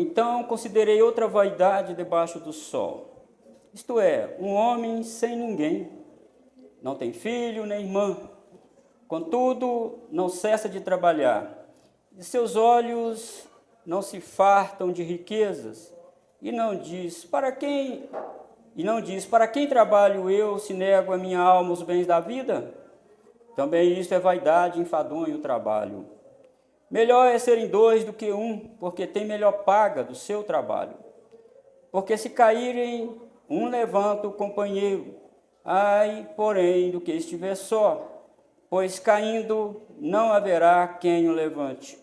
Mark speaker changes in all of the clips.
Speaker 1: Então considerei outra vaidade debaixo do sol, isto é, um homem sem ninguém, não tem filho nem irmã, contudo não cessa de trabalhar, e seus olhos não se fartam de riquezas, e não diz, para quem trabalho eu, se nego a minha alma os bens da vida? Também isto é vaidade, enfadonho o trabalho. Melhor é serem dois do que um, porque tem melhor paga do seu trabalho. Porque se caírem, um levanta o companheiro. Ai, porém, do que estiver só, pois caindo não haverá quem o levante.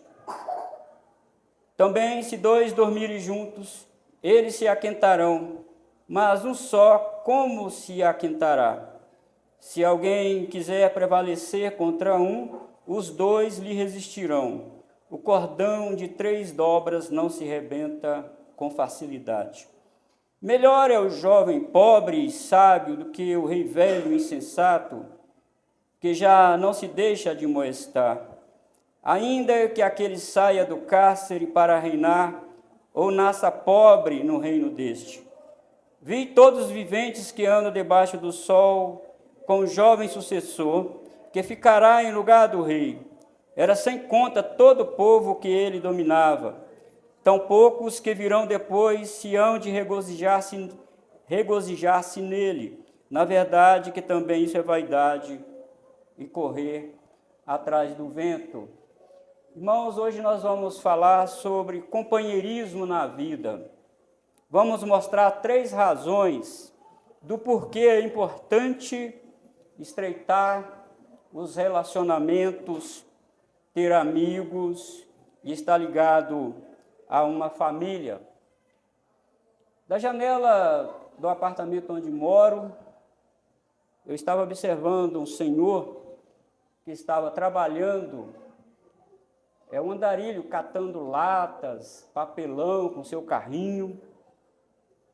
Speaker 1: Também, se dois dormirem juntos, eles se aquentarão, mas um só como se aquentará? Se alguém quiser prevalecer contra um, os dois lhe resistirão. O cordão de 3 dobras não se rebenta com facilidade. Melhor é o jovem pobre e sábio do que o rei velho e insensato, que já não se deixa admoestar. Ainda que aquele saia do cárcere para reinar, ou nasça pobre no reino deste. Vi todos os viventes que andam debaixo do sol, com o jovem sucessor, que ficará em lugar do rei. Era sem conta todo o povo que ele dominava. Tão poucos que virão depois se hão de regozijar-se nele. Na verdade, que também isso é vaidade e correr atrás do vento. Irmãos, hoje nós vamos falar sobre companheirismo na vida. Vamos mostrar 3 razões do porquê é importante estreitar os relacionamentos, ter amigos e estar ligado a uma família. Da janela do apartamento onde moro, eu estava observando um senhor que estava trabalhando, um andarilho, catando latas, papelão com seu carrinho,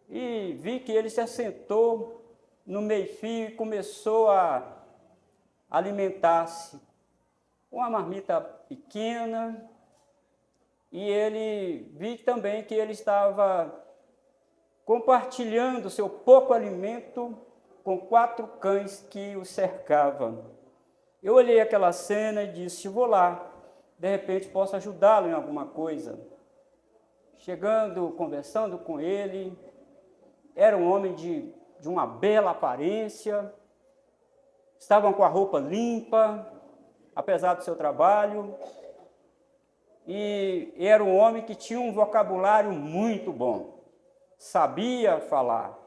Speaker 1: e vi que ele se assentou no meio-fio e começou a alimentar-se. Uma marmita pequena, e vi também que ele estava compartilhando seu pouco alimento com 4 cães que o cercavam. Eu olhei aquela cena e disse, vou lá, de repente posso ajudá-lo em alguma coisa. Chegando, conversando com ele, era um homem de uma bela aparência, estavam com a roupa limpa, apesar do seu trabalho, e era um homem que tinha um vocabulário muito bom, sabia falar,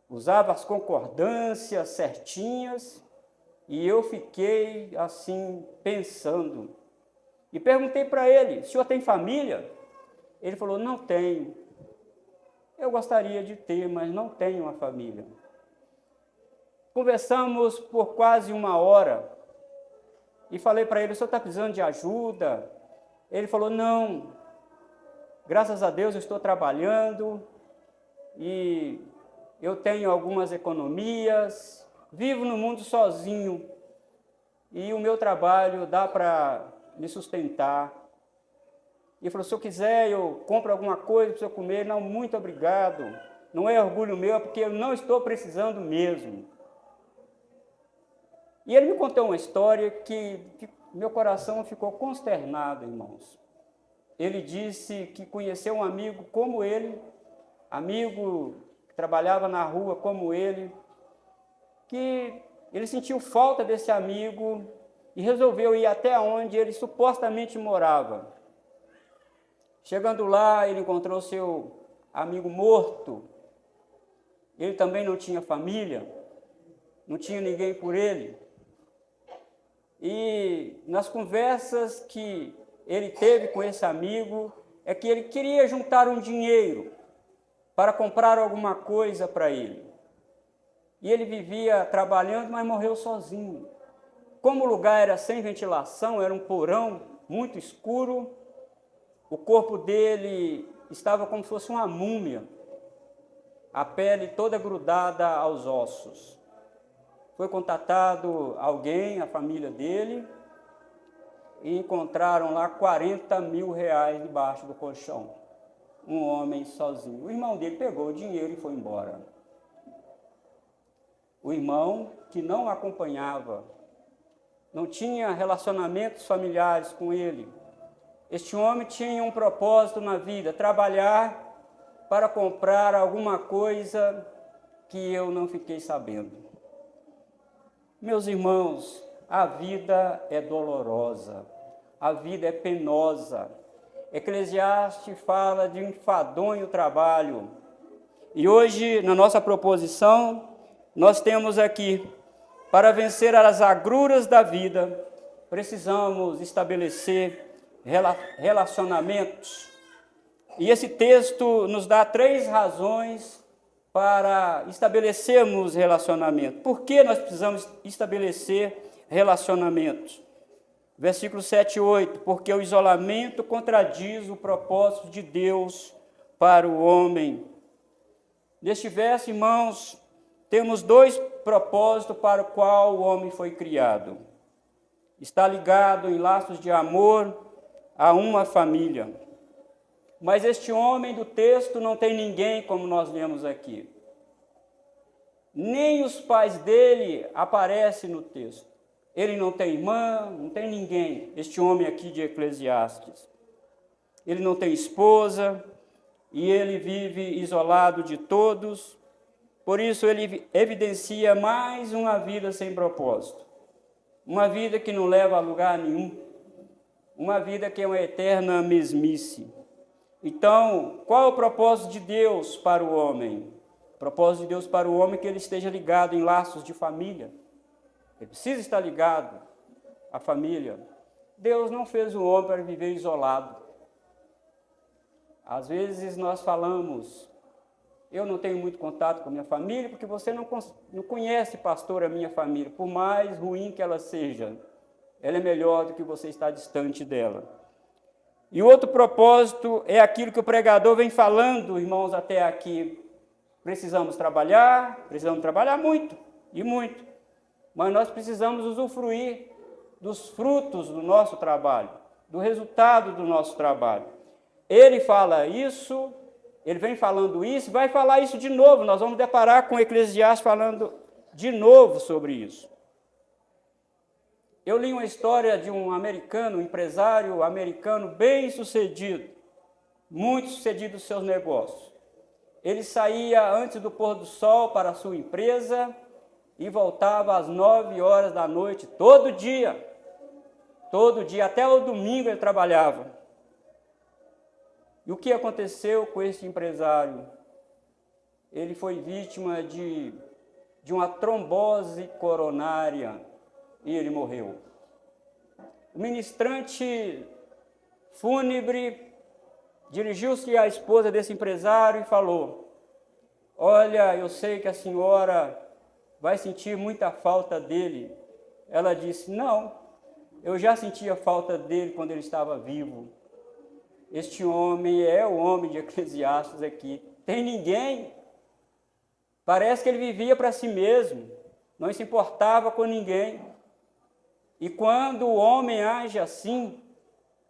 Speaker 1: usava as concordâncias certinhas, e eu fiquei assim pensando, e perguntei para ele, o senhor tem família? Ele falou, não tenho. Eu gostaria de ter, mas não tenho uma família. Conversamos por quase 1 hora, e falei para ele, o senhor está precisando de ajuda? Ele falou, não, graças a Deus eu estou trabalhando, e eu tenho algumas economias, vivo no mundo sozinho, e o meu trabalho dá para me sustentar. E falou, se eu quiser, eu compro alguma coisa para o senhor comer. Não, muito obrigado, não é orgulho meu, é porque eu não estou precisando mesmo. E ele me contou uma história que meu coração ficou consternado, irmãos. Ele disse que conheceu um amigo como ele, amigo que trabalhava na rua como ele, que ele sentiu falta desse amigo e resolveu ir até onde ele supostamente morava. Chegando lá, ele encontrou seu amigo morto. Ele também não tinha família, não tinha ninguém por ele. E nas conversas que ele teve com esse amigo, é que ele queria juntar um dinheiro para comprar alguma coisa para ele. E ele vivia trabalhando, mas morreu sozinho. Como o lugar era sem ventilação, era um porão muito escuro, o corpo dele estava como se fosse uma múmia, a pele toda grudada aos ossos. Foi contatado alguém, a família dele, e encontraram lá 40 mil reais debaixo do colchão. um homem sozinho. O irmão dele pegou o dinheiro e foi embora. O irmão que não acompanhava, não tinha relacionamentos familiares com ele. Este homem tinha um propósito na vida, trabalhar para comprar alguma coisa que eu não fiquei sabendo. Meus irmãos, a vida é dolorosa, a vida é penosa. Eclesiastes fala de um enfadonho trabalho. E hoje, na nossa proposição, nós temos aqui, para vencer as agruras da vida, precisamos estabelecer relacionamentos. E esse texto nos dá 3 razões para estabelecermos relacionamento. Por que nós precisamos estabelecer relacionamentos? Versículo 7 e 8, porque o isolamento contradiz o propósito de Deus para o homem. Neste verso, irmãos, temos 2 propósitos para o qual o homem foi criado. Está ligado em laços de amor a uma família. Mas este homem do texto não tem ninguém, como nós lemos aqui. Nem os pais dele aparecem no texto. Ele não tem irmã, não tem ninguém, este homem aqui de Eclesiastes. Ele não tem esposa e ele vive isolado de todos. Por isso ele evidencia mais uma vida sem propósito. Uma vida que não leva a lugar nenhum. Uma vida que é uma eterna mesmice. Então, qual é o propósito de Deus para o homem? O propósito de Deus para o homem é que ele esteja ligado em laços de família. Ele precisa estar ligado à família. Deus não fez o homem para viver isolado. Às vezes nós falamos, eu não tenho muito contato com a minha família, porque você não conhece, pastor, a minha família. Por mais ruim que ela seja, ela é melhor do que você estar distante dela. E o outro propósito é aquilo que o pregador vem falando, irmãos, até aqui. Precisamos trabalhar muito, e muito. Mas nós precisamos usufruir dos frutos do nosso trabalho, do resultado do nosso trabalho. Ele fala isso, ele vem falando isso, vai falar isso de novo. Nós vamos deparar com Eclesiastes falando de novo sobre isso. Eu li uma história de um americano, um empresário americano bem sucedido, muito sucedido nos seus negócios. Ele saía antes do pôr do sol para a sua empresa e voltava às 9 horas da noite, todo dia, até o domingo ele trabalhava. E o que aconteceu com esse empresário? Ele foi vítima de uma trombose coronária e ele morreu. O ministrante fúnebre dirigiu-se à esposa desse empresário e falou: olha, eu sei que a senhora vai sentir muita falta dele. Ela disse: não, eu já sentia falta dele quando ele estava vivo. Este homem é o homem de Eclesiastes aqui. Tem ninguém. Parece que ele vivia para si mesmo, não se importava com ninguém. E quando o homem age assim,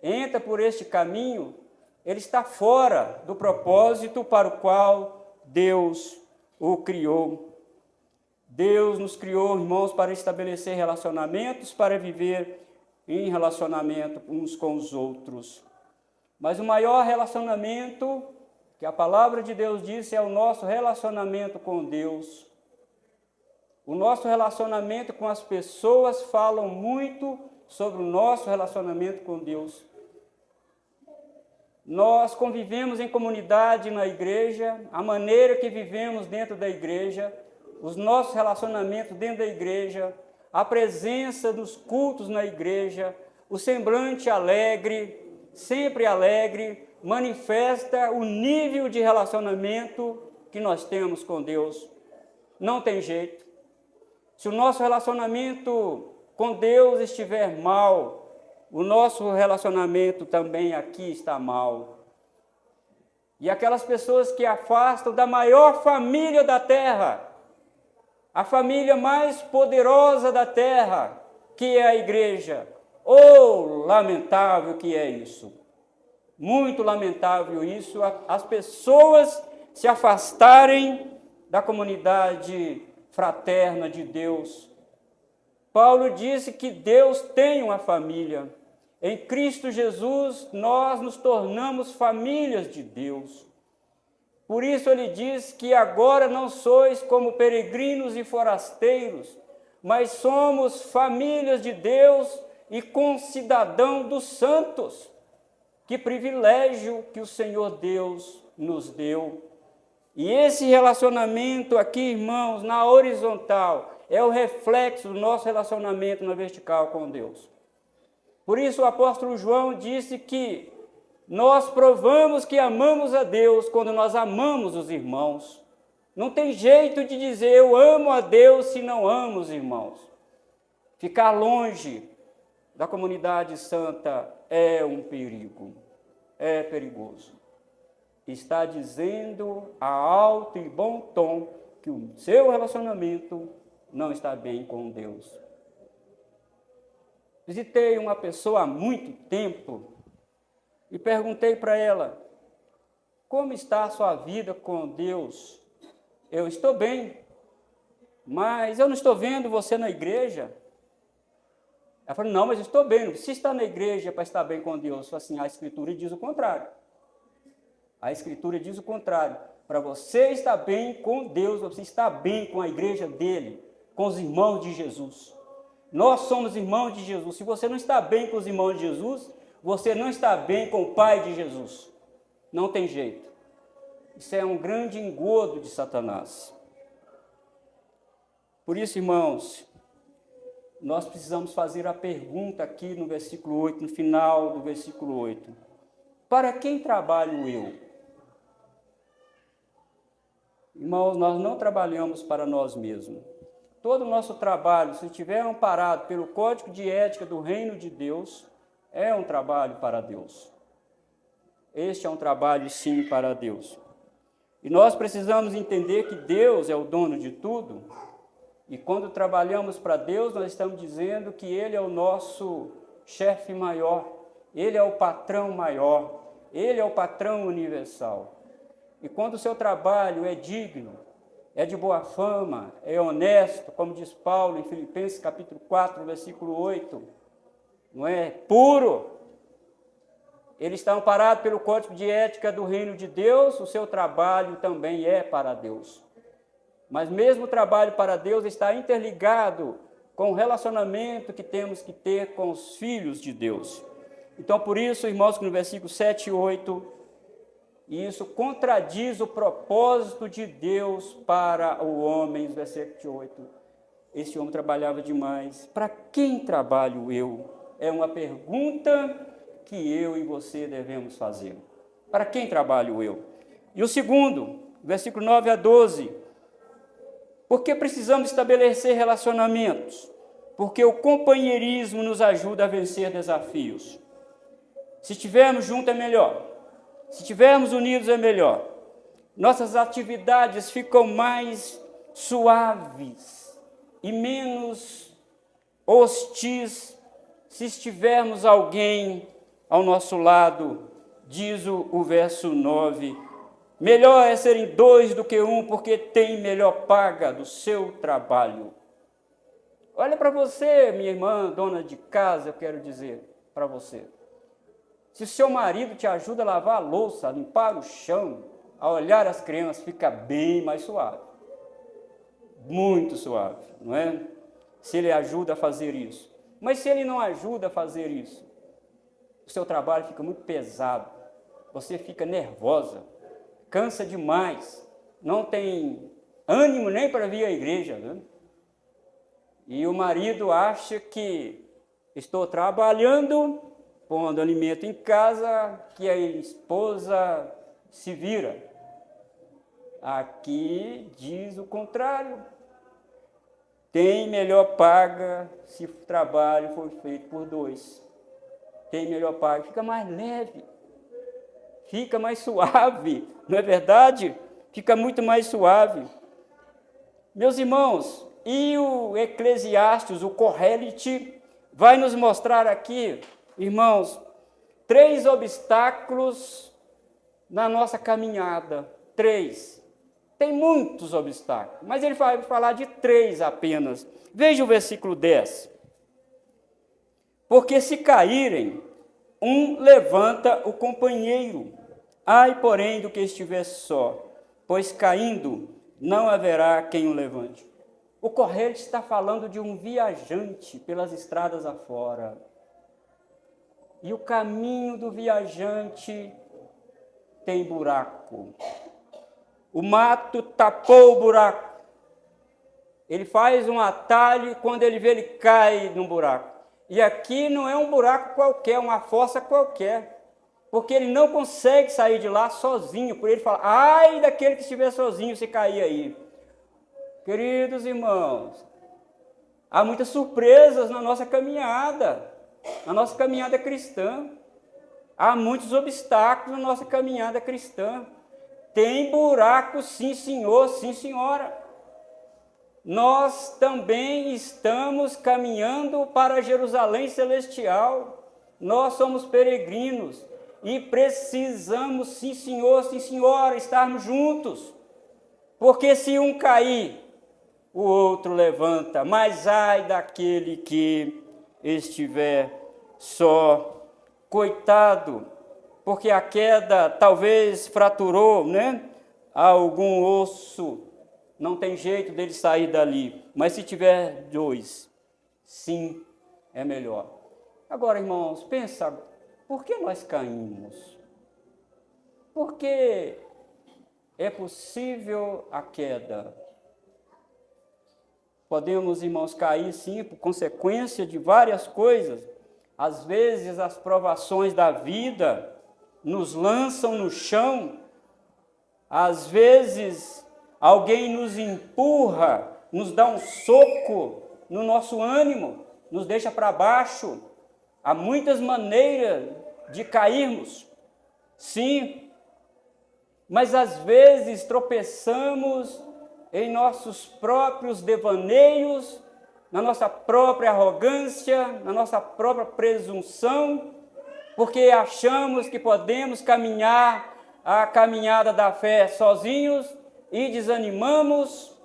Speaker 1: entra por este caminho, ele está fora do propósito para o qual Deus o criou. Deus nos criou, irmãos, para estabelecer relacionamentos, para viver em relacionamento uns com os outros. Mas o maior relacionamento que a palavra de Deus diz é o nosso relacionamento com Deus. O nosso relacionamento com as pessoas falam muito sobre o nosso relacionamento com Deus. Nós convivemos em comunidade na igreja, a maneira que vivemos dentro da igreja, os nossos relacionamentos dentro da igreja, a presença dos cultos na igreja, o semblante alegre, sempre alegre, manifesta o nível de relacionamento que nós temos com Deus. Não tem jeito. Se o nosso relacionamento com Deus estiver mal, o nosso relacionamento também aqui está mal. E aquelas pessoas que afastam da maior família da terra, a família mais poderosa da terra, que é a igreja. Oh, lamentável que é isso. Muito lamentável isso, as pessoas se afastarem da comunidade fraterna de Deus. Paulo disse que Deus tem uma família. Em Cristo Jesus, nós nos tornamos famílias de Deus. Por isso ele diz que agora não sois como peregrinos e forasteiros, mas somos famílias de Deus e concidadão dos santos. Que privilégio que o Senhor Deus nos deu. E esse relacionamento aqui, irmãos, na horizontal, é o reflexo do nosso relacionamento na vertical com Deus. Por isso o apóstolo João disse que nós provamos que amamos a Deus quando nós amamos os irmãos. Não tem jeito de dizer eu amo a Deus se não amo os irmãos. Ficar longe da comunidade santa é um perigo, é perigoso. Está dizendo a alto e bom tom que o seu relacionamento não está bem com Deus. Visitei uma pessoa há muito tempo e perguntei para ela, como está a sua vida com Deus? Eu estou bem, mas eu não estou vendo você na igreja. Ela falou, não, mas eu estou bem, não precisa estar na igreja para estar bem com Deus. Eu falei assim, a Escritura diz o contrário. A Escritura diz o contrário. Para você estar bem com Deus, você está bem com a igreja dele, com os irmãos de Jesus. Nós somos irmãos de Jesus. Se você não está bem com os irmãos de Jesus, você não está bem com o Pai de Jesus. Não tem jeito. Isso é um grande engodo de Satanás. Por isso, irmãos, nós precisamos fazer a pergunta aqui no versículo 8, no final do versículo 8. Para quem trabalho eu? Irmãos, nós não trabalhamos para nós mesmos. Todo o nosso trabalho, se estiver amparado pelo código de ética do reino de Deus, é um trabalho para Deus. Este é um trabalho, sim, para Deus. E nós precisamos entender que Deus é o dono de tudo. E quando trabalhamos para Deus, nós estamos dizendo que Ele é o nosso chefe maior. Ele é o patrão maior. Ele é o patrão universal. E quando o seu trabalho é digno, é de boa fama, é honesto, como diz Paulo em Filipenses capítulo 4, versículo 8, não é? Puro. Ele está amparado pelo código de ética do reino de Deus, o seu trabalho também é para Deus. Mas mesmo o trabalho para Deus está interligado com o relacionamento que temos que ter com os filhos de Deus. Então, por isso, irmãos, que no versículo 7 e 8, isso contradiz o propósito de Deus para o homem, versículo 8. Esse homem trabalhava demais. Para quem trabalho eu? É uma pergunta que eu e você devemos fazer. Para quem trabalho eu? E o segundo, versículo 9 a 12. Por que precisamos estabelecer relacionamentos? Porque o companheirismo nos ajuda a vencer desafios. Se estivermos juntos é melhor. Se estivermos unidos é melhor. Nossas atividades ficam mais suaves e menos hostis se estivermos alguém ao nosso lado, diz o verso 9. Melhor é serem dois do que um, porque tem melhor paga do seu trabalho. Olha para você, minha irmã, dona de casa, eu quero dizer para você. Se o seu marido te ajuda a lavar a louça, a limpar o chão, a olhar as crianças, fica bem mais suave. Muito suave, não é? Se ele ajuda a fazer isso. Mas se ele não ajuda a fazer isso, o seu trabalho fica muito pesado, você fica nervosa, cansa demais, não tem ânimo nem para vir à igreja, né? E o marido acha que estou trabalhando, pondo alimento em casa, que a esposa se vira. Aqui diz o contrário. Tem melhor paga se o trabalho for feito por dois. Tem melhor paga, fica mais leve, fica mais suave, não é verdade? Fica muito mais suave. Meus irmãos, e o Eclesiastes, o Correlite, vai nos mostrar aqui, irmãos, 3 obstáculos na nossa caminhada. 3. Tem muitos obstáculos, mas ele vai falar de 3 apenas. Veja o versículo 10. Porque se caírem, um levanta o companheiro. Ai, porém, do que estiver só, pois caindo não haverá quem o levante. O Corrélio está falando de um viajante pelas estradas afora. E o caminho do viajante tem buraco. O mato tapou o buraco. Ele faz um atalho e quando ele vê, ele cai num buraco. E aqui não é um buraco qualquer, uma fossa qualquer. Porque ele não consegue sair de lá sozinho. Por ele fala, ai daquele que estiver sozinho se cair aí. Queridos irmãos, há muitas surpresas na nossa caminhada cristã. Há muitos obstáculos na nossa caminhada cristã. Tem buraco, sim senhor, sim senhora. Nós também estamos caminhando para Jerusalém celestial. Nós somos peregrinos e precisamos, sim senhor, sim senhora, estarmos juntos. Porque se um cair, o outro levanta. Mas ai daquele que estiver só. Coitado, porque a queda talvez fraturou, algum osso. Não tem jeito dele sair dali. Mas se tiver 2, sim, é melhor. Agora, irmãos, pensa, por que nós caímos? Porque é possível a queda. Podemos, irmãos, cair, sim, por consequência de várias coisas. Às vezes, as provações da vida nos lançam no chão. Às vezes, alguém nos empurra, nos dá um soco no nosso ânimo, nos deixa para baixo. Há muitas maneiras de cairmos, sim, mas às vezes tropeçamos em nossos próprios devaneios, na nossa própria arrogância, na nossa própria presunção, porque achamos que podemos caminhar a caminhada da fé sozinhos e desanimamos.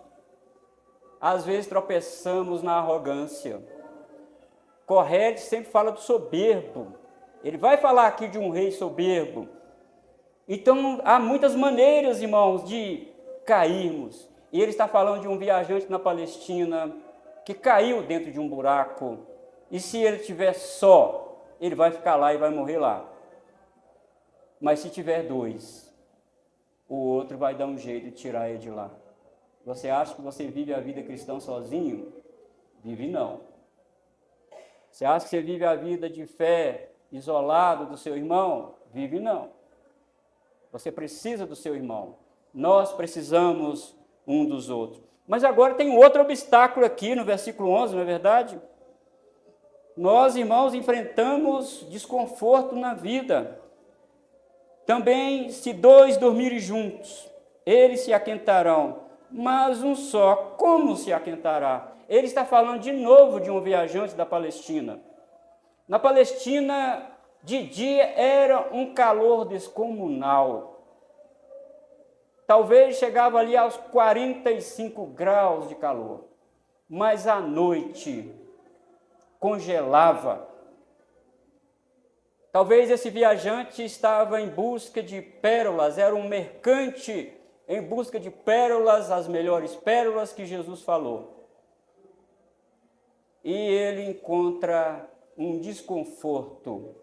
Speaker 1: Às vezes tropeçamos na arrogância. Corrélio sempre fala do soberbo. Ele vai falar aqui de um rei soberbo. Então, há muitas maneiras, irmãos, de cairmos. E ele está falando de um viajante na Palestina que caiu dentro de um buraco. E se ele estiver só, ele vai ficar lá e vai morrer lá. Mas se tiver 2, o outro vai dar um jeito de tirar ele de lá. Você acha que você vive a vida cristã sozinho? Vive não. Você acha que você vive a vida de fé isolado do seu irmão? Vive não. Você precisa do seu irmão. Nós precisamos um dos outros. Mas agora tem outro obstáculo aqui no versículo 11, não é verdade? Nós, irmãos, enfrentamos desconforto na vida. Também, se 2 dormirem juntos, eles se aquentarão, mas um só, como se aquentará? Ele está falando de novo de um viajante da Palestina. Na Palestina, de dia era um calor descomunal. Talvez chegava ali aos 45 graus de calor, mas à noite congelava. Talvez esse viajante estava em busca de pérolas, era um mercante em busca de pérolas, as melhores pérolas que Jesus falou. E ele encontra um desconforto.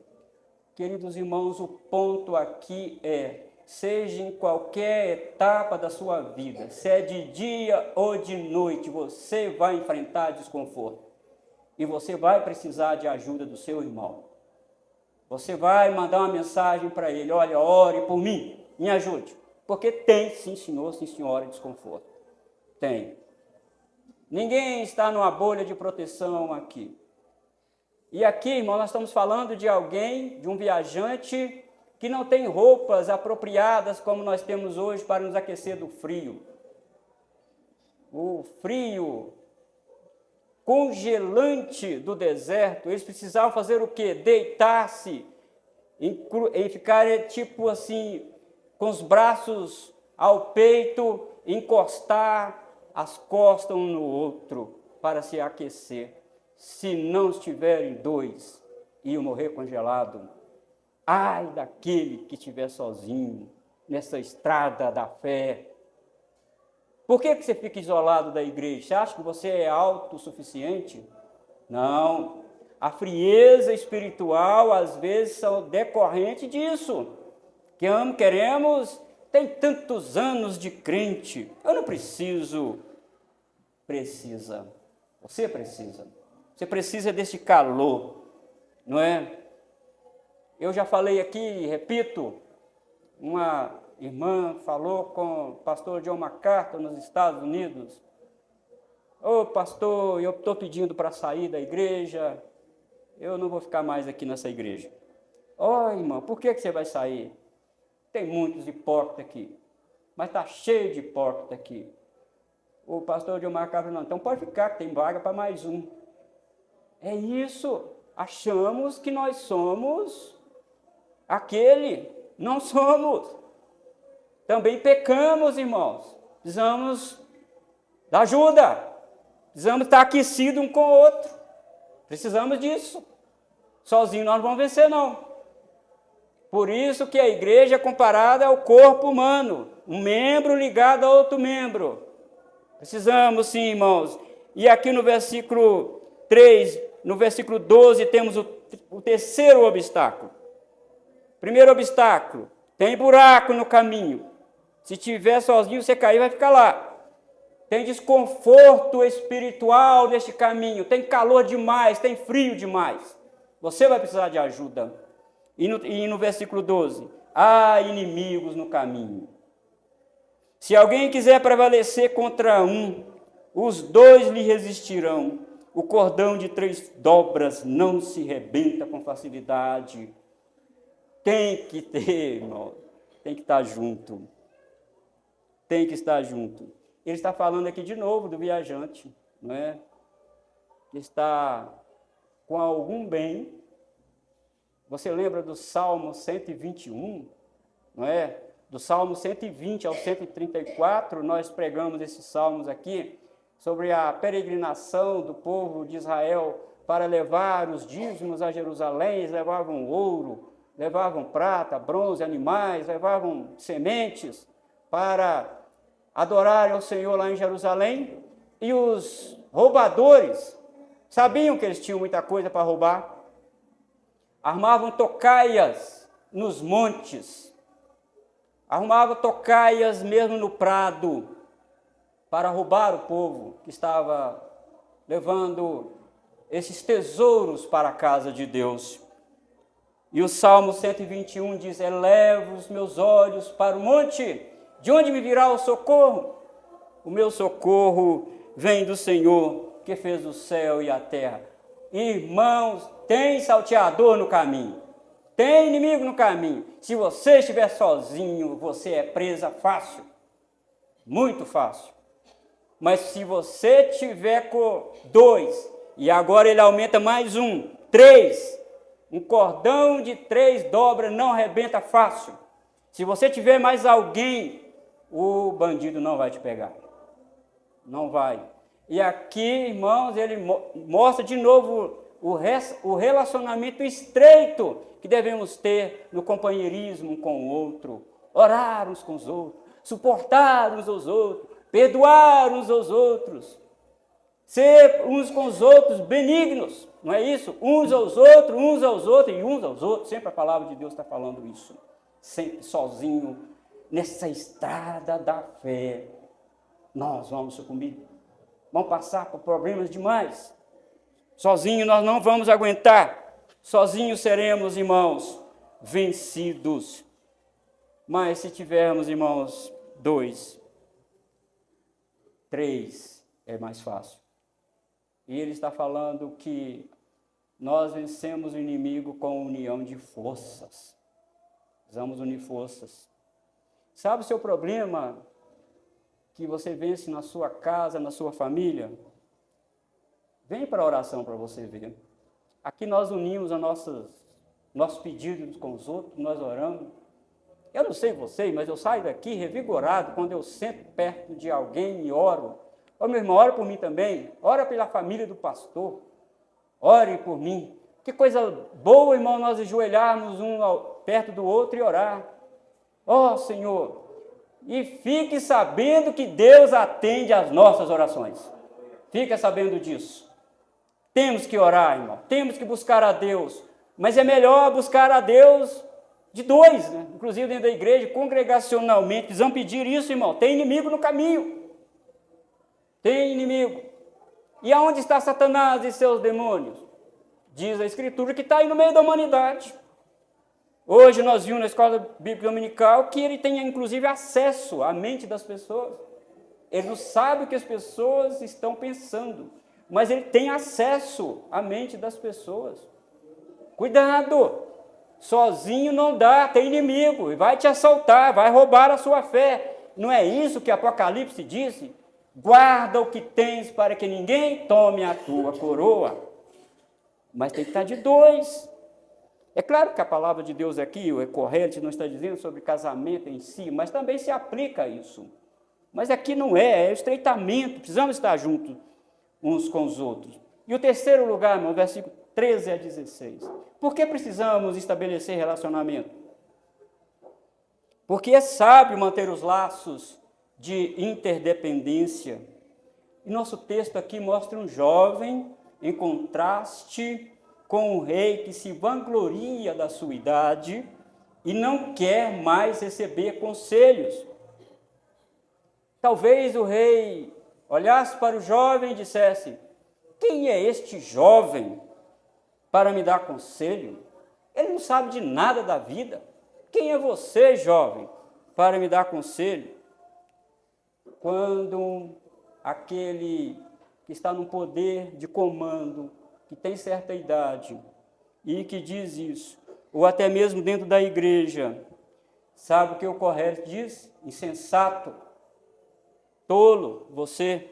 Speaker 1: Queridos irmãos, o ponto aqui é, seja em qualquer etapa da sua vida, se é de dia ou de noite, você vai enfrentar desconforto. E você vai precisar de ajuda do seu irmão. Você vai mandar uma mensagem para ele, olha, ore por mim, me ajude. Porque tem, sim senhor, sim senhora, desconforto. Tem. Ninguém está numa bolha de proteção aqui. E aqui, irmão, nós estamos falando de alguém, de um viajante que não tem roupas apropriadas como nós temos hoje para nos aquecer do frio. O frio congelante do deserto, eles precisavam fazer o quê? Deitar-se em ficar tipo assim, com os braços ao peito, encostar as costas um no outro para se aquecer. Se não estiverem dois, iam morrer congelado. Ai daquele que estiver sozinho nessa estrada da fé. Por que você fica isolado da igreja? Você acha que você é autossuficiente? Não. A frieza espiritual, às vezes, são decorrente disso. Queremos, tem tantos anos de crente, eu não preciso. Precisa. Você precisa. Você precisa desse calor, não é? Eu já falei aqui, repito, uma irmã falou com o pastor John MacArthur nos Estados Unidos. Ô pastor, eu estou pedindo para sair da igreja, eu não vou ficar mais aqui nessa igreja. Ó irmão, por que você vai sair? Tem muitos hipócritas aqui, mas está cheio de hipócritas aqui. O pastor John MacArthur não, então pode ficar, que tem vaga para mais um. É isso, achamos que nós somos aquele, não somos. Também pecamos, irmãos. Precisamos da ajuda. Precisamos estar aquecidos um com o outro. Precisamos disso. Sozinho nós não vamos vencer, não. Por isso que a igreja é comparada ao corpo humano. Um membro ligado a outro membro. Precisamos sim, irmãos. E aqui no versículo 3, no versículo 12, temos o terceiro obstáculo. Primeiro obstáculo, tem buraco no caminho. Se estiver sozinho, você cair, vai ficar lá. Tem desconforto espiritual neste caminho. Tem calor demais, tem frio demais. Você vai precisar de ajuda. E no versículo 12, há inimigos no caminho. Se alguém quiser prevalecer contra um, os dois lhe resistirão. O cordão de 3 dobras não se rebenta com facilidade. Tem que ter, irmão, tem que estar junto. Tem que estar junto. Ele está falando aqui de novo do viajante, não é? Que está com algum bem. Você lembra do Salmo 121, não é? Do Salmo 120 ao 134, nós pregamos esses salmos aqui, sobre a peregrinação do povo de Israel para levar os dízimos a Jerusalém. Eles levavam ouro, levavam prata, bronze, animais, levavam sementes para adorar ao Senhor lá em Jerusalém. E os roubadores sabiam que eles tinham muita coisa para roubar. Armavam tocaias nos montes, arrumavam tocaias mesmo no prado, para roubar o povo que estava levando esses tesouros para a casa de Deus. E o Salmo 121 diz, elevo os meus olhos para o monte, de onde me virá o socorro? O meu socorro vem do Senhor, que fez o céu e a terra. Irmãos, tem salteador no caminho, tem inimigo no caminho. Se você estiver sozinho, você é presa fácil, muito fácil. Mas se você tiver com 2, e agora ele aumenta mais 1, 3, um cordão de 3 dobras não arrebenta fácil. Se você tiver mais alguém, o bandido não vai te pegar. Não vai. E aqui, irmãos, ele mostra de novo o relacionamento estreito que devemos ter no companheirismo um com o outro. Orar uns com os outros, suportar uns aos outros, perdoar uns aos outros, ser uns com os outros benignos, não é isso? Uns aos outros e uns aos outros. Sempre a palavra de Deus está falando isso. Sempre sozinho, nessa estrada da fé, nós vamos sucumbir. Vamos passar por problemas demais. Sozinho nós não vamos aguentar. Sozinhos seremos, irmãos, vencidos. Mas se tivermos, irmãos, 2, 3, é mais fácil. E ele está falando que nós vencemos o inimigo com união de forças. Precisamos unir forças. Sabe o seu problema que você vence na sua casa, na sua família? Vem para a oração para você ver. Aqui nós unimos as nossas Nosso pedido com os outros, nós oramos. Eu não sei vocês, mas eu saio daqui revigorado quando eu sento perto de alguém e oro. Ô, meu irmão, ora por mim também. Ora pela família do pastor. Ore por mim. Que coisa boa, irmão, nós ajoelharmos um perto do outro e orar. Ó, Senhor, e fique sabendo que Deus atende às nossas orações. Fique sabendo disso. Temos que orar, irmão. Temos que buscar a Deus. Mas é melhor buscar a Deus de dois, né? Inclusive dentro da igreja, congregacionalmente. Precisamos pedir isso, irmão. Tem inimigo no caminho. Tem inimigo. E aonde está Satanás e seus demônios? Diz a Escritura que está aí no meio da humanidade. Hoje nós vimos na escola bíblica dominical que ele tem, inclusive, acesso à mente das pessoas. Ele não sabe o que as pessoas estão pensando, mas ele tem acesso à mente das pessoas. Cuidado! Sozinho não dá, tem inimigo, e vai te assaltar, vai roubar a sua fé. Não é isso que Apocalipse disse? Guarda o que tens para que ninguém tome a tua coroa. Mas tem que estar de dois. É claro que a palavra de Deus aqui, o corrente, não está dizendo sobre casamento em si, mas também se aplica a isso. Mas aqui não é estreitamento, precisamos estar juntos uns com os outros. E o terceiro lugar, no versículo 13 a 16. Por que precisamos estabelecer relacionamento? Porque é sábio manter os laços de interdependência. E nosso texto aqui mostra um jovem em contraste com um rei que se vangloria da sua idade e não quer mais receber conselhos. Talvez o rei olhasse para o jovem e dissesse: quem é este jovem para me dar conselho? Ele não sabe de nada da vida. Quem é você, jovem, para me dar conselho? Quando aquele que está no poder de comando, que tem certa idade e que diz isso, ou até mesmo dentro da igreja, sabe o que o correto diz? Insensato, tolo, você.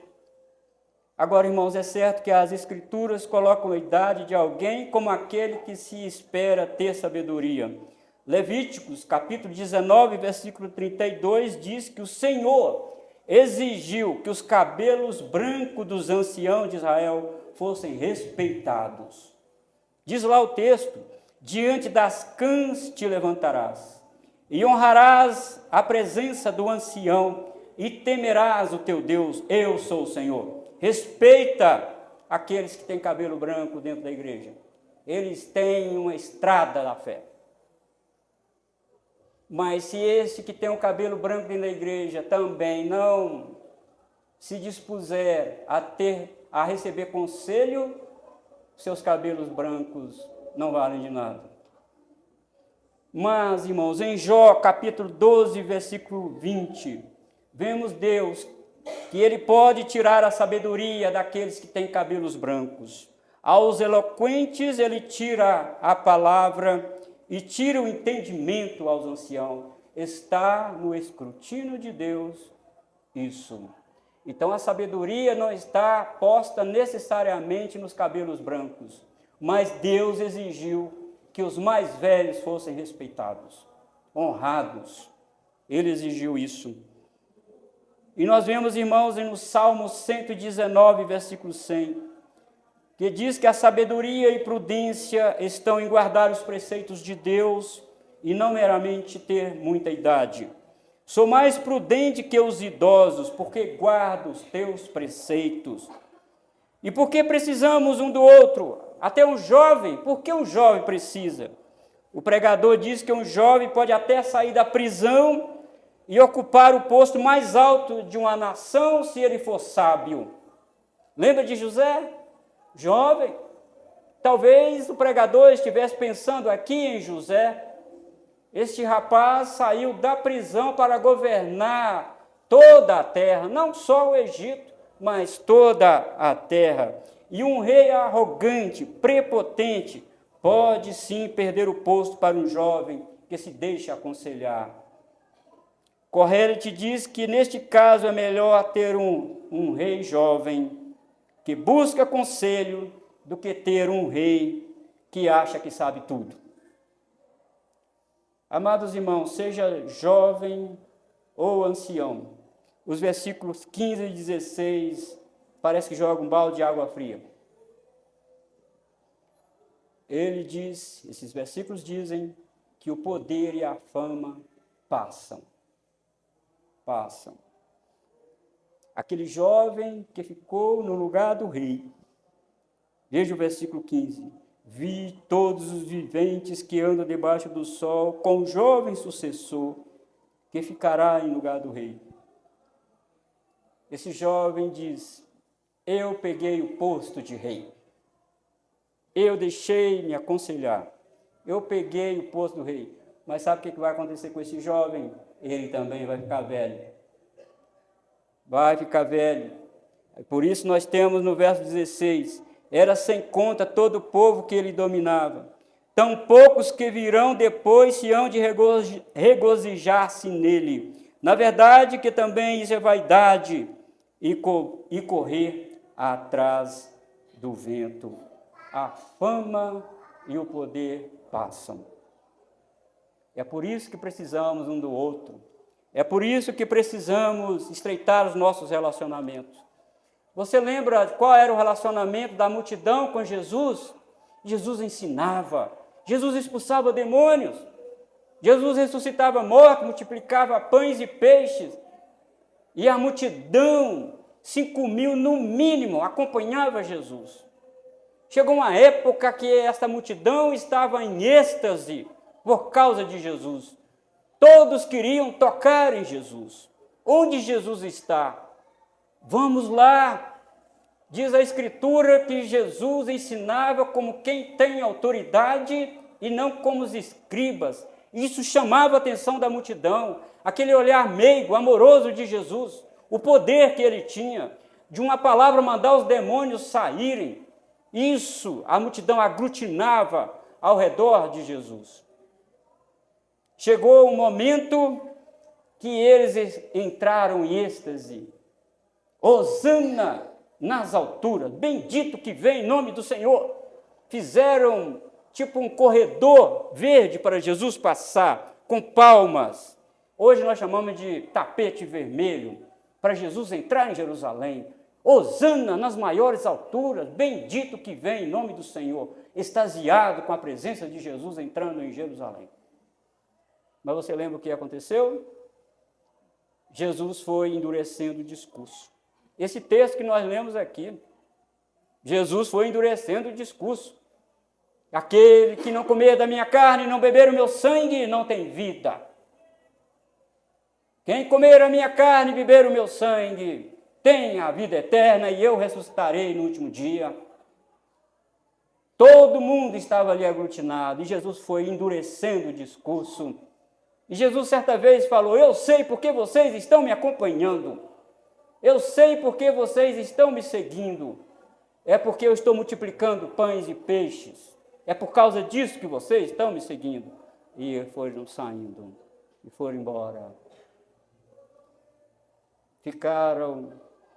Speaker 1: Agora, irmãos, é certo que as Escrituras colocam a idade de alguém como aquele que se espera ter sabedoria. Levíticos, capítulo 19, versículo 32, diz que o Senhor exigiu que os cabelos brancos dos anciãos de Israel fossem respeitados. Diz lá o texto: diante das cãs te levantarás, e honrarás a presença do ancião, e temerás o teu Deus, eu sou o Senhor. Respeita aqueles que têm cabelo branco dentro da igreja. Eles têm uma estrada da fé. Mas se esse que tem o cabelo branco dentro da igreja também não se dispuser a receber conselho, seus cabelos brancos não valem de nada. Mas, irmãos, em Jó, capítulo 12, versículo 20, vemos Deus que Ele pode tirar a sabedoria daqueles que têm cabelos brancos. Aos eloquentes Ele tira a palavra e tira o entendimento aos anciãos. Está no escrutínio de Deus isso. Então a sabedoria não está posta necessariamente nos cabelos brancos, mas Deus exigiu que os mais velhos fossem respeitados, honrados. Ele exigiu isso. E nós vemos, irmãos, no Salmo 119, versículo 100, que diz que a sabedoria e prudência estão em guardar os preceitos de Deus e não meramente ter muita idade. Sou mais prudente que os idosos, porque guardo os teus preceitos. E por que precisamos um do outro? Até um jovem, por que um jovem precisa? O pregador diz que um jovem pode até sair da prisão e ocupar o posto mais alto de uma nação se ele for sábio. Lembra de José? Jovem. Talvez o pregador estivesse pensando aqui em José. Este rapaz saiu da prisão para governar toda a terra, não só o Egito, mas toda a terra. E um rei arrogante, prepotente, pode sim perder o posto para um jovem que se deixa aconselhar. Correte diz que neste caso é melhor ter um rei jovem que busca conselho do que ter um rei que acha que sabe tudo. Amados irmãos, seja jovem ou ancião, os versículos 15 e 16 parece que joga um balde de água fria. Ele diz, esses versículos dizem que o poder e a fama passam. Passam. Aquele jovem que ficou no lugar do rei. Veja o versículo 15. Vi todos os viventes que andam debaixo do sol, com o jovem sucessor, que ficará em lugar do rei. Esse jovem diz, eu peguei o posto de rei. Eu deixei me aconselhar. Eu peguei o posto do rei. Mas sabe o que vai acontecer com esse jovem? Ele também vai ficar velho. Vai ficar velho. Por isso nós temos no verso 16, era sem conta todo o povo que ele dominava. Tão poucos que virão depois se hão de regozijar-se nele. Na verdade que também isso é vaidade e correr atrás do vento. A fama e o poder passam. É por isso que precisamos um do outro. É por isso que precisamos estreitar os nossos relacionamentos. Você lembra qual era o relacionamento da multidão com Jesus? Jesus ensinava, Jesus expulsava demônios, Jesus ressuscitava mortos, multiplicava pães e peixes. E a multidão, 5.000 no mínimo, acompanhava Jesus. Chegou uma época que essa multidão estava em êxtase por causa de Jesus. Todos queriam tocar em Jesus. Onde Jesus está? Vamos lá. Diz a Escritura que Jesus ensinava como quem tem autoridade e não como os escribas. Isso chamava a atenção da multidão. Aquele olhar meigo, amoroso de Jesus. O poder que ele tinha. De uma palavra mandar os demônios saírem. Isso a multidão aglutinava ao redor de Jesus. Chegou um momento que eles entraram em êxtase. Hosana nas alturas, bendito que vem em nome do Senhor. Fizeram tipo um corredor verde para Jesus passar, com palmas. Hoje nós chamamos de tapete vermelho, para Jesus entrar em Jerusalém. Hosana nas maiores alturas, bendito que vem em nome do Senhor. Extasiado com a presença de Jesus entrando em Jerusalém. Mas você lembra o que aconteceu? Jesus foi endurecendo o discurso. Esse texto que nós lemos aqui, Jesus foi endurecendo o discurso. Aquele que não comer da minha carne e não beber o meu sangue não tem vida. Quem comer a minha carne e beber o meu sangue tem a vida eterna e eu ressuscitarei no último dia. Todo mundo estava ali aglutinado e Jesus foi endurecendo o discurso. E Jesus certa vez falou, eu sei porque vocês estão me acompanhando. Eu sei porque vocês estão me seguindo. É porque eu estou multiplicando pães e peixes. É por causa disso que vocês estão me seguindo. E foram saindo. E foram embora. Ficaram,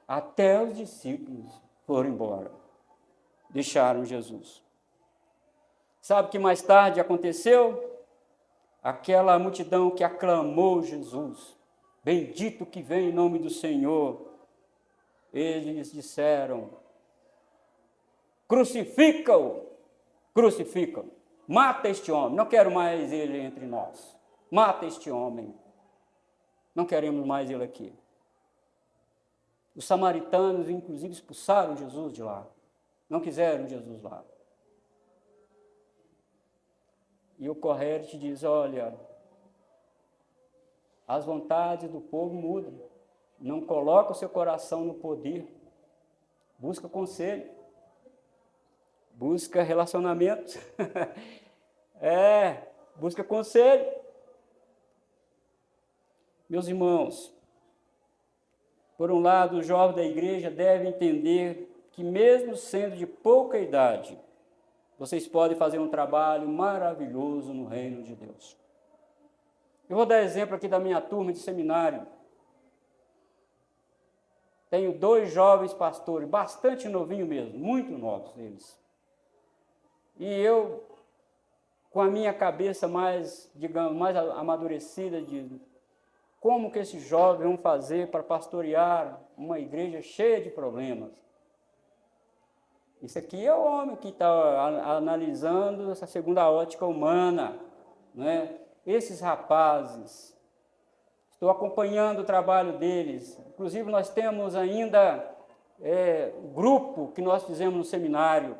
Speaker 1: até os discípulos foram embora. Deixaram Jesus. Sabe o que mais tarde aconteceu? Aquela multidão que aclamou Jesus, bendito que vem em nome do Senhor, eles disseram, crucifica-o, mata este homem, não quero mais ele entre nós, mata este homem, não queremos mais ele aqui. Os samaritanos, inclusive, expulsaram Jesus de lá, não quiseram Jesus lá. E o Correte diz, olha, as vontades do povo mudam. Não coloca o seu coração no poder. Busca conselho. Busca relacionamento. Busca conselho. Meus irmãos, por um lado, os jovens da igreja devem entender que mesmo sendo de pouca idade, vocês podem fazer um trabalho maravilhoso no reino de Deus. Eu vou dar exemplo aqui da minha turma de seminário. Tenho 2 jovens pastores, bastante novinhos mesmo, muito novos eles. E eu com a minha cabeça mais, digamos, mais amadurecida de como que esses jovens vão fazer para pastorear uma igreja cheia de problemas. Isso aqui é o homem que está analisando essa segunda ótica humana, né? Esses rapazes, estou acompanhando o trabalho deles. Inclusive, nós temos ainda grupo que nós fizemos no seminário.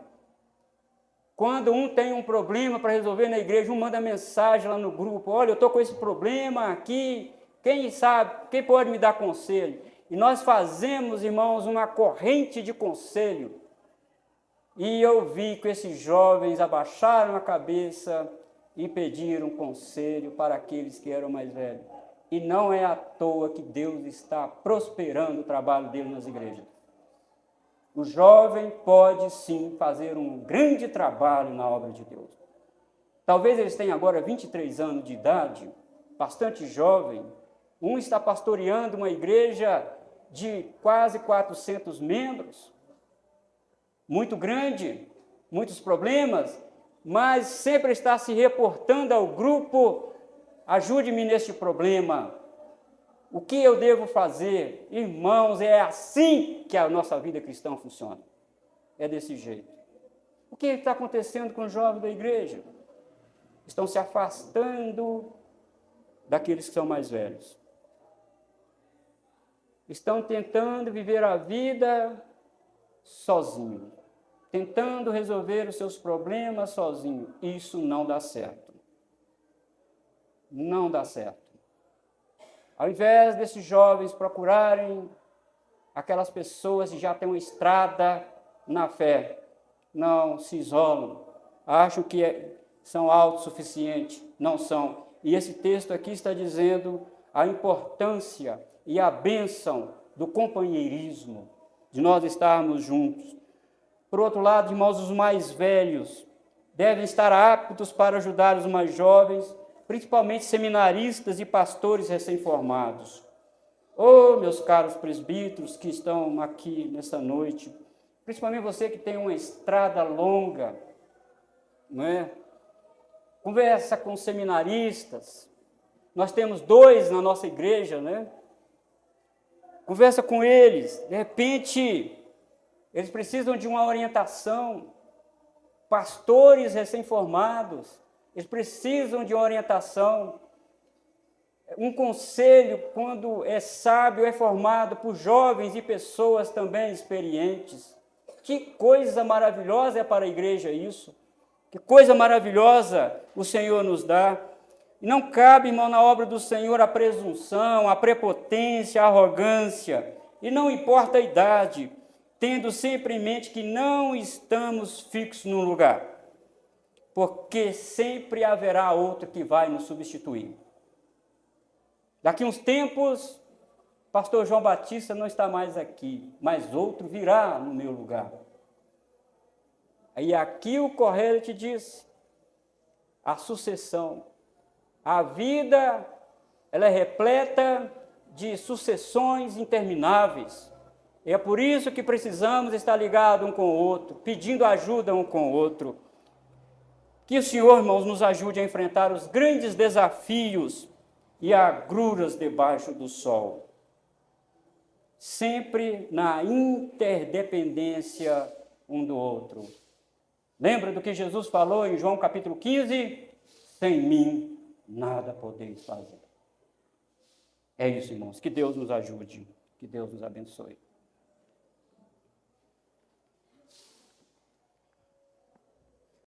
Speaker 1: Quando um tem um problema para resolver na igreja, um manda mensagem lá no grupo: olha, eu estou com esse problema aqui, quem sabe, quem pode me dar conselho? E nós fazemos, irmãos, uma corrente de conselho. E eu vi que esses jovens abaixaram a cabeça e pediram conselho para aqueles que eram mais velhos. E não é à toa que Deus está prosperando o trabalho dele nas igrejas. O jovem pode sim fazer um grande trabalho na obra de Deus. Talvez eles tenham agora 23 anos de idade, bastante jovem. Um está pastoreando uma igreja de quase 400 membros, muito grande, muitos problemas, mas sempre está se reportando ao grupo: ajude-me neste problema. O que eu devo fazer? Irmãos, é assim que a nossa vida cristã funciona. É desse jeito. O que está acontecendo com os jovens da igreja? Estão se afastando daqueles que são mais velhos. Estão tentando viver a vida sozinho, tentando resolver os seus problemas sozinho. Isso não dá certo. Não dá certo. Ao invés desses jovens procurarem aquelas pessoas que já têm uma estrada na fé, não, se isolam, acham que são autossuficientes, não são. E esse texto aqui está dizendo a importância e a bênção do companheirismo, de nós estarmos juntos. Por outro lado, irmãos, os mais velhos devem estar aptos para ajudar os mais jovens, principalmente seminaristas e pastores recém-formados. Oh, meus caros presbíteros que estão aqui nessa noite, principalmente você que tem uma estrada longa, não é? Conversa com seminaristas. Nós temos 2 na nossa igreja, né? Conversa com eles. De repente, eles precisam de uma orientação. Pastores recém-formados, eles precisam de uma orientação. Um conselho, quando é sábio, é formado por jovens e pessoas também experientes. Que coisa maravilhosa é para a igreja isso. Que coisa maravilhosa o Senhor nos dá. E não cabe, irmão, na obra do Senhor a presunção, a prepotência, a arrogância. E não importa a idade, tendo sempre em mente que não estamos fixos num lugar, porque sempre haverá outro que vai nos substituir. Daqui uns tempos, pastor João Batista não está mais aqui, mas outro virá no meu lugar. E aqui o Correio te diz, a sucessão. A vida, ela é repleta de sucessões intermináveis. É por isso que precisamos estar ligados um com o outro, pedindo ajuda um com o outro. Que o Senhor, irmãos, nos ajude a enfrentar os grandes desafios e agruras debaixo do sol. Sempre na interdependência um do outro. Lembra do que Jesus falou em João capítulo 15? Sem mim nada podeis fazer. É isso, irmãos. Que Deus nos ajude. Que Deus nos abençoe.